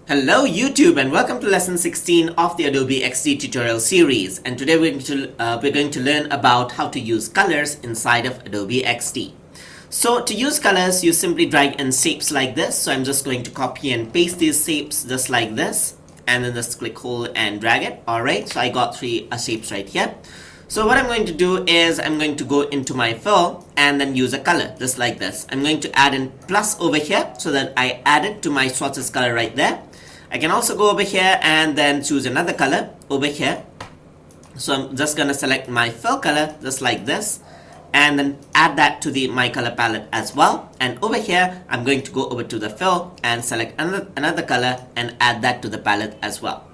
Hello YouTube and welcome to lesson 16 of the Adobe XD tutorial series, and today we're going to learn about how to use colors inside of Adobe XD. So to use colors, you simply drag in shapes like this. So I'm just going to copy and paste these shapes just like this, and then just click hold and drag it. Alright, so I got three shapes right here. So what I'm going to do is I'm going to go into my fill and then use a color just like this. I'm going to add in plus over here so that I add it to my swatches color right there. I can also go over here and then choose another color over here. So I'm just going to select my fill color just like this and then add that to my color palette as well. And over here I'm going to go over to the fill and select another color and add that to the palette as well.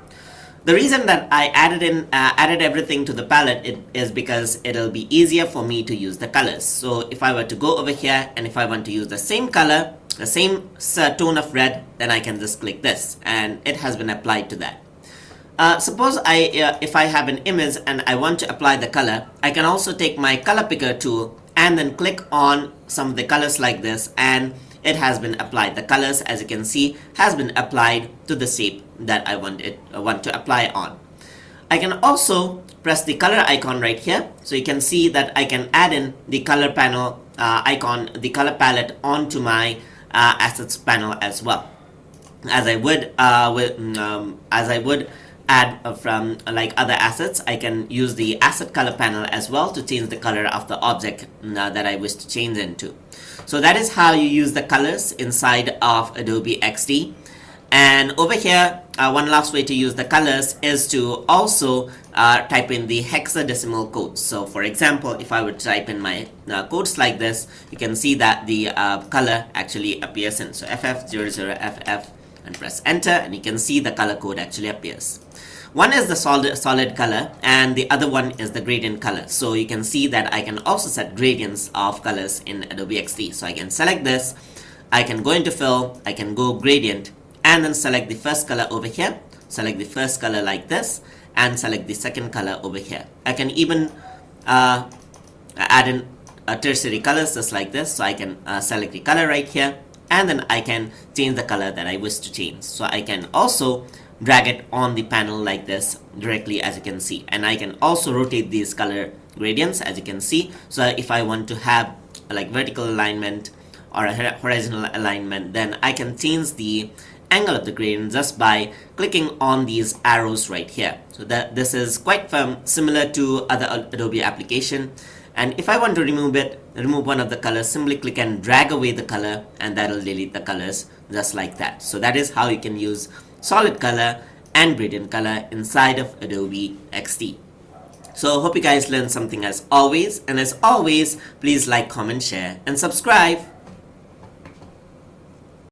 The reason that I added everything to the palette is because it'll be easier for me to use the colors. So if I were to go over here and if I want to use the same color, the same tone of red, then I can just click this and it has been applied to that. Suppose if I have an image and I want to apply the color, I can also take my color picker tool and then click on some of the colors like this, and it has been applied. The colors, as you can see, has been applied to the shape that I want to apply on. I can also press the color icon right here, so you can see that I can add in the color panel icon, the color palette onto my assets panel as well, as I would add from like other assets. I can use the asset color panel as well to change the color of the object that I wish to change into. So that is how you use the colors inside of Adobe XD. And over here, one last way to use the colors is to also type in the hexadecimal code. So for example, if I would type in my codes like this, you can see that the color actually appears in. So FF00FF and press enter, and you can see the color code actually appears. One is the solid color and the other one is the gradient color. So you can see that I can also set gradients of colors in Adobe XD. So I can select this, I can go into fill, I can go gradient, and then select the first color over here, select the first color like this, and select the second color over here. I can even add in tertiary colors just like this. So I can select the color right here, and then I can change the color that I wish to change. So I can also drag it on the panel like this directly, as you can see, and I can also rotate these color gradients, as you can see. So if I want to have like vertical alignment or a horizontal alignment, then I can change the angle of the gradient just by clicking on these arrows right here. So that this is quite similar to other Adobe application. And if I want to remove one of the colors, simply click and drag away the color, and that will delete the colors just like that. So that is how you can use solid color and gradient color inside of Adobe XD. So hope you guys learned something as always, and as always, please like, comment, share, and subscribe.